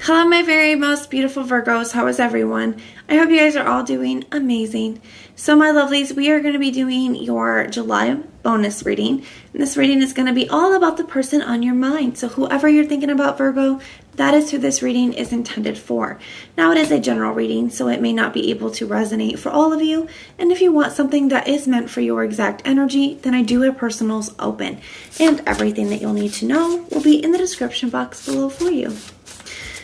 Hello, my very most beautiful Virgos. How is everyone? I hope you guys are all doing amazing. So, my lovelies, we are going to be doing your July bonus reading. And this reading is going to be all about the person on your mind. So, whoever you're thinking about, Virgo, that is who this reading is intended for. Now, it is a general reading, so it may not be able to resonate for all of you. And if you want something that is meant for your exact energy, then I do have personals open. And everything that you'll need to know will be in the description box below for you.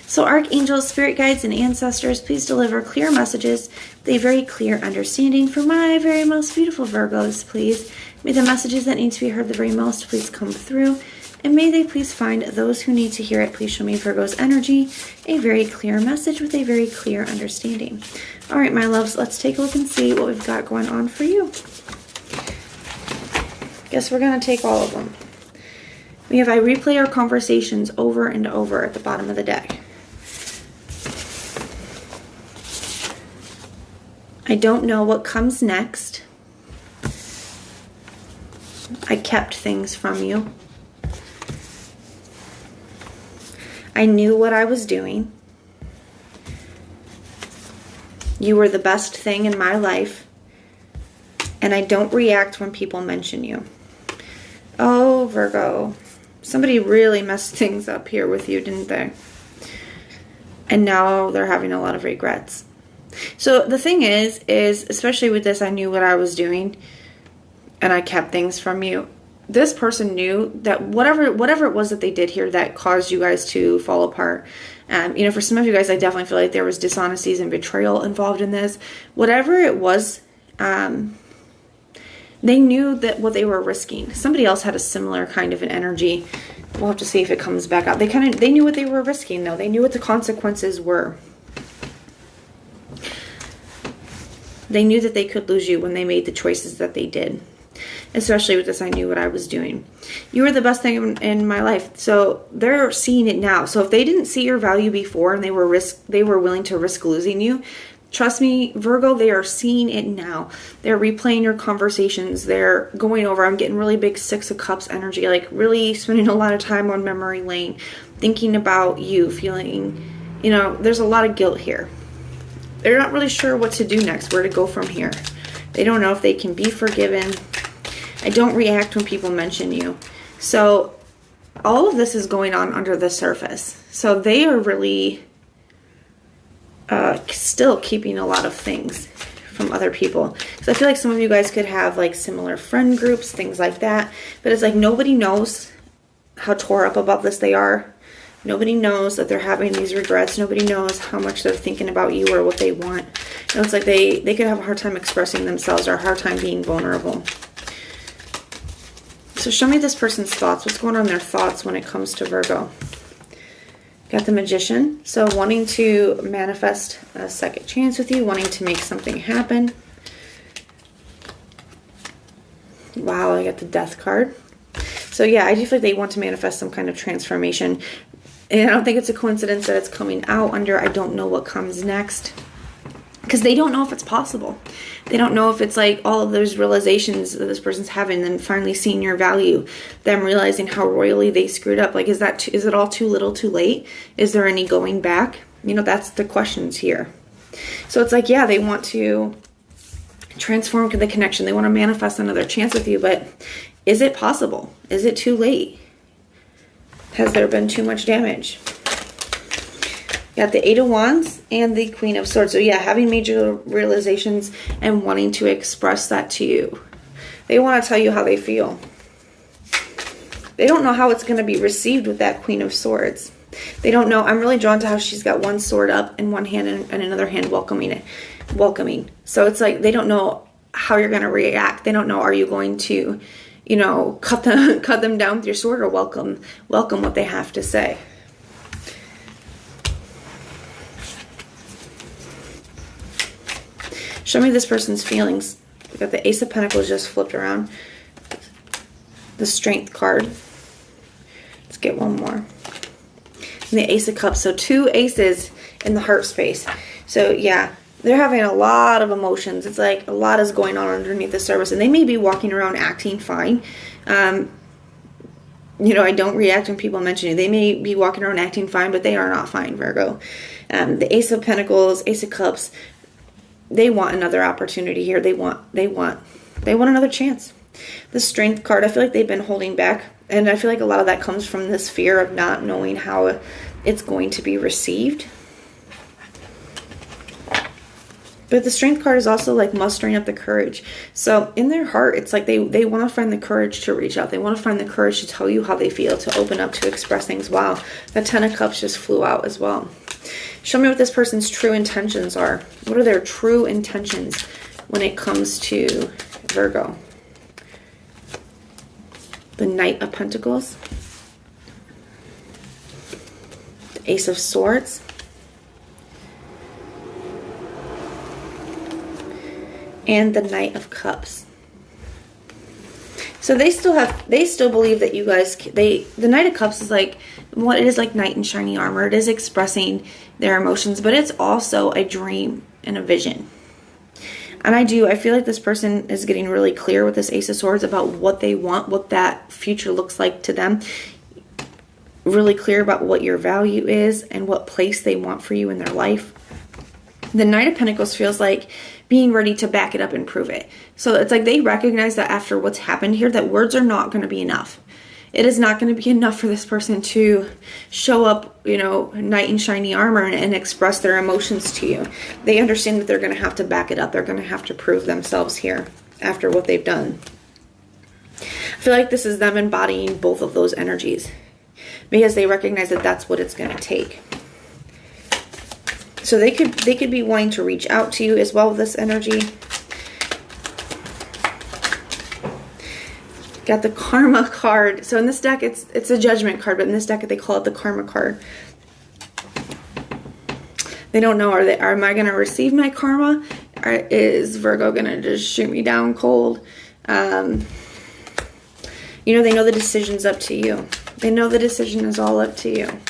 So archangels, spirit guides, and ancestors, please deliver clear messages with a very clear understanding for my very most beautiful Virgos, please. May the messages that need to be heard the very most please come through, and may they please find those who need to hear it. Please show me, Virgo's energy, a very clear message with a very clear understanding. All right, my loves, let's take a look and see what we've got going on for you. Guess we're going to take all of them. We have I replay our conversations over and over at the bottom of the deck. I don't know what comes next. I kept things from you. I knew what I was doing. You were the best thing in my life. And I don't react when people mention you. Oh, Virgo. Somebody really messed things up here with you, didn't they? And now they're having a lot of regrets. So the thing is especially with this, I knew what I was doing and I kept things from you. This person knew that whatever it was that they did here that caused you guys to fall apart. For some of you guys, I definitely feel like there was dishonesties and betrayal involved in this. Whatever it was, they knew that what they were risking. Somebody else had a similar kind of an energy. We'll have to see if it comes back out. They knew what they were risking, though. They knew what the consequences were. They knew that they could lose you when they made the choices that they did. Especially with this, I knew what I was doing. You were the best thing in my life. So they're seeing it now. So if they didn't see your value before and they were willing to risk losing you, trust me, Virgo, they are seeing it now. They're replaying your conversations. They're going over. I'm getting really big Six of Cups energy, like really spending a lot of time on memory lane, thinking about you, feeling, there's a lot of guilt here. They're not really sure what to do next, where to go from here. They don't know if they can be forgiven. I don't react when people mention you. So all of this is going on under the surface. So they are really still keeping a lot of things from other people. Because I feel like some of you guys could have like similar friend groups, things like that. But it's like nobody knows how tore up about this they are. Nobody knows that they're having these regrets. Nobody knows how much they're thinking about you or what they want. It's like they could have a hard time expressing themselves or a hard time being vulnerable. So show me this person's thoughts. What's going on in their thoughts when it comes to Virgo? Got the Magician. So wanting to manifest a second chance with you. Wanting to make something happen. Wow, I got the Death card. So yeah, I do feel like they want to manifest some kind of transformation. And I don't think it's a coincidence that it's coming out under I don't know what comes next. Because they don't know if it's possible. They don't know if it's like all of those realizations that this person's having and finally seeing your value. Them realizing how royally they screwed up. Like, is it all too little too late? Is there any going back? That's the questions here. So it's like, yeah, they want to transform the connection. They want to manifest another chance with you. But is it possible? Is it too late? Has there been too much damage? Got the Eight of Wands and the Queen of Swords. So yeah, having major realizations and wanting to express that to you. They want to tell you how they feel. They don't know how it's going to be received with that Queen of Swords. They don't know. I'm really drawn to how she's got one sword up in one hand and another hand welcoming. So it's like they don't know how you're going to react. They don't know, are you going to, cut them down with your sword or welcome what they have to say. Show me this person's feelings. We got the Ace of Pentacles just flipped around. The Strength card. Let's get one more. And the Ace of Cups. So 2 aces in the heart space. So yeah, they're having a lot of emotions. It's like a lot is going on underneath the surface. And they may be walking around acting fine. You know, I don't react when people mention you. They may be walking around acting fine, but they are not fine, Virgo. The Ace of Pentacles, Ace of Cups, they want another opportunity here. They want another chance. The Strength card, I feel like they've been holding back. And I feel like a lot of that comes from this fear of not knowing how it's going to be received. But the Strength card is also like mustering up the courage. So in their heart, it's like they want to find the courage to reach out. They want to find the courage to tell you how they feel, to open up, to express things. Wow, the Ten of Cups just flew out as well. Show me what this person's true intentions are. What are their true intentions when it comes to Virgo? The Knight of Pentacles. The Ace of Swords. And the Knight of Cups. So they still believe that you guys, the Knight of Cups is like, it is like knight in shiny armor. It is expressing their emotions, but it's also a dream and a vision. And I feel like this person is getting really clear with this Ace of Swords about what they want, what that future looks like to them. Really clear about what your value is and what place they want for you in their life. The Knight of Pentacles feels like being ready to back it up and prove it. So it's like they recognize that after what's happened here, that words are not going to be enough. It is not going to be enough for this person to show up, you know, knight in shiny armor and express their emotions to you. They understand that they're going to have to back it up. They're going to have to prove themselves here after what they've done. I feel like this is them embodying both of those energies because they recognize that that's what it's going to take. So they could be wanting to reach out to you as well with this energy. Got the Karma card. So in this deck, it's a Judgment card, but in this deck they call it the Karma card. They don't know, am I going to receive my karma? Or is Virgo going to just shoot me down cold? You know, they know the decision's up to you. They know the decision is all up to you.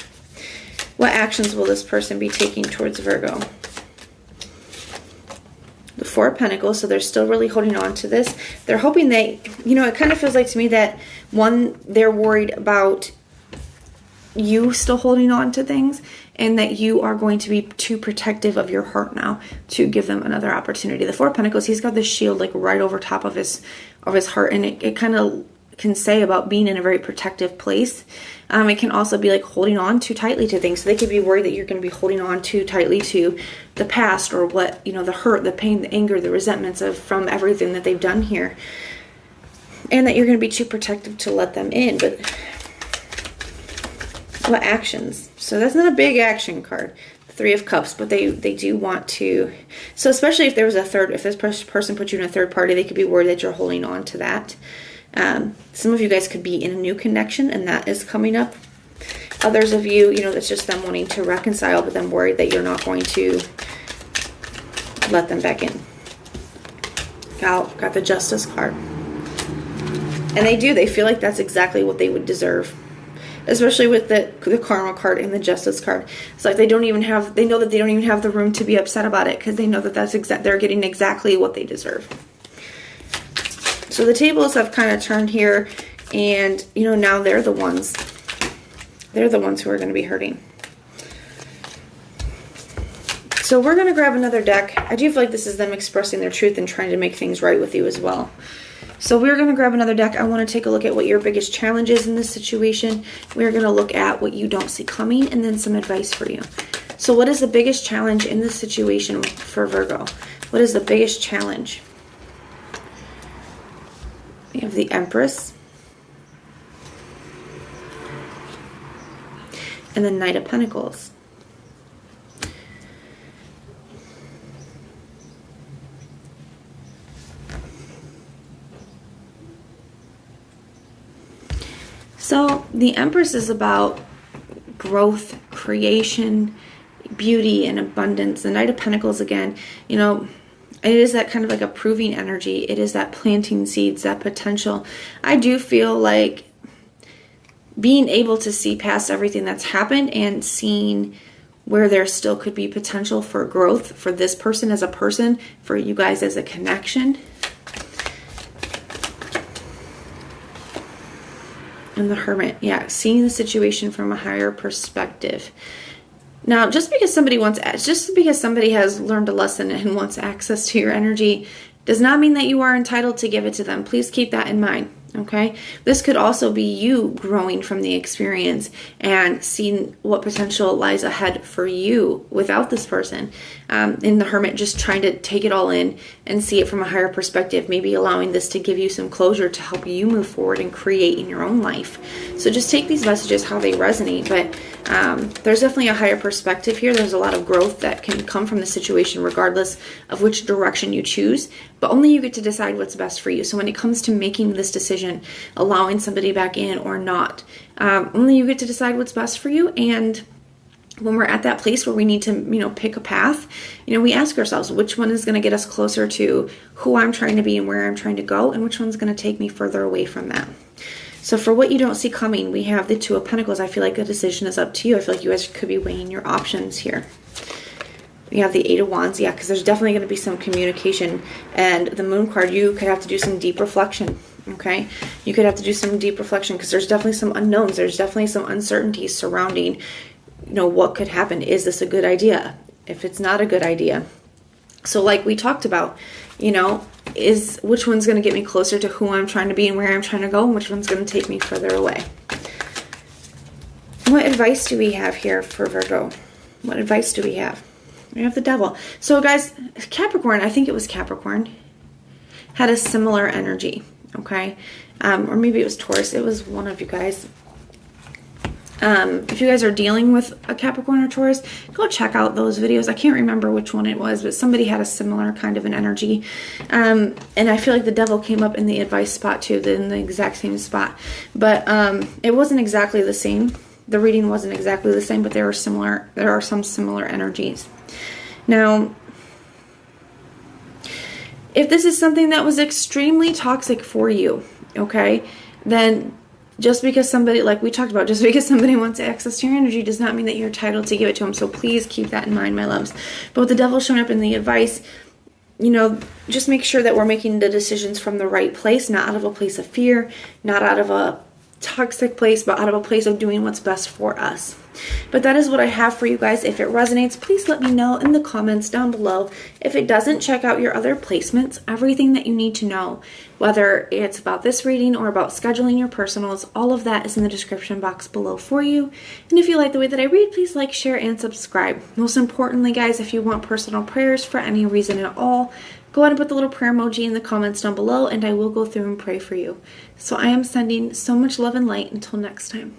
What actions will this person be taking towards Virgo? The Four of Pentacles, so they're still really holding on to this. They're hoping they, you know, it kind of feels like to me that, one, they're worried about you still holding on to things and that you are going to be too protective of your heart now to give them another opportunity. The Four of Pentacles, he's got this shield like right over top of his heart, and it kind of can say about being in a very protective place. It can also be like holding on too tightly to things. So they could be worried that you're going to be holding on too tightly to the past or what, you know, the hurt, the pain, the anger, the resentments from everything that they've done here. And that you're going to be too protective to let them in. But what actions? So that's not a big action card. The Three of Cups, but they do want to. So especially if there was if this person put you in a third party, they could be worried that you're holding on to that. Some of you guys could be in a new connection and that is coming up. Others of you, you know, it's just them wanting to reconcile, but then worried that you're not going to let them back in. Got the Justice card. And they feel like that's exactly what they would deserve. Especially with the Karma card and the Justice card. It's like they know that they don't even have the room to be upset about it because they know that they're getting exactly what they deserve. So the tables have kind of turned here, and you know, now they're the ones who are going to be hurting. So we're going to grab another deck. I do feel like this is them expressing their truth and trying to make things right with you as well. So we're going to grab another deck. I want to take a look at what your biggest challenge is in this situation. We're going to look at what you don't see coming and then some advice for you. So what is the biggest challenge in this situation for Virgo? What is the biggest challenge? We have the Empress and the Knight of Pentacles. So the Empress is about growth, creation, beauty, and abundance. The Knight of Pentacles, again, you know, it is that kind of like a proving energy. It is that planting seeds, that potential. I do feel like being able to see past everything that's happened and seeing where there still could be potential for growth for this person as a person, for you guys as a connection. And the Hermit, yeah, seeing the situation from a higher perspective. Now, just because somebody has learned a lesson and wants access to your energy does not mean that you are entitled to give it to them. Please keep that in mind, okay? This could also be you growing from the experience and seeing what potential lies ahead for you without this person. In the Hermit, just trying to take it all in and see it from a higher perspective, maybe allowing this to give you some closure to help you move forward and create in your own life. So just take these messages how they resonate, but there's definitely a higher perspective here. There's a lot of growth that can come from the situation regardless of which direction you choose, but only you get to decide what's best for you. So when it comes to making this decision, allowing somebody back in or not, only you get to decide what's best for you. And when we're at that place where we need to, pick a path, we ask ourselves, which one is going to get us closer to who I'm trying to be and where I'm trying to go, and which one's going to take me further away from that. So for what you don't see coming, we have the Two of Pentacles. I feel like the decision is up to you. I feel like you guys could be weighing your options here. We have the Eight of Wands, yeah, because there's definitely going to be some communication. And the Moon card, you could have to do some deep reflection, okay? You could have to do some deep reflection because there's definitely some unknowns. There's definitely some uncertainties surrounding, what could happen. Is this a good idea? If it's not a good idea. So like we talked about, is which one's going to get me closer to who I'm trying to be and where I'm trying to go, and which one's going to take me further away. What advice do we have here for Virgo? What advice do we have? We have the Devil. So guys, Capricorn, I think it was Capricorn, had a similar energy, okay? Or maybe it was Taurus. It was one of you guys. If you guys are dealing with a Capricorn or Taurus, go check out those videos. I can't remember which one it was, but somebody had a similar kind of an energy. And I feel like the Devil came up in the advice spot too, in the exact same spot. But it wasn't exactly the same. The reading wasn't exactly the same, but there are some similar energies. Now, if this is something that was extremely toxic for you, okay, then just because somebody, like we talked about, just because somebody wants access to your energy does not mean that you're entitled to give it to them. So please keep that in mind, my loves. But with the Devil showing up in the advice, just make sure that we're making the decisions from the right place, not out of a place of fear, not out of a toxic place, but out of a place of doing what's best for us. But that is what I have for you guys. If it resonates, please let me know in the comments down below. If it doesn't, check out your other placements. Everything that you need to know, whether it's about this reading or about scheduling your personals, all of that is in the description box below for you. And if you like the way that I read, please like, share, and subscribe. Most importantly, guys, if you want personal prayers for any reason at all, go ahead and put the little prayer emoji in the comments down below, and I will go through and pray for you. So I am sending so much love and light. Until next time.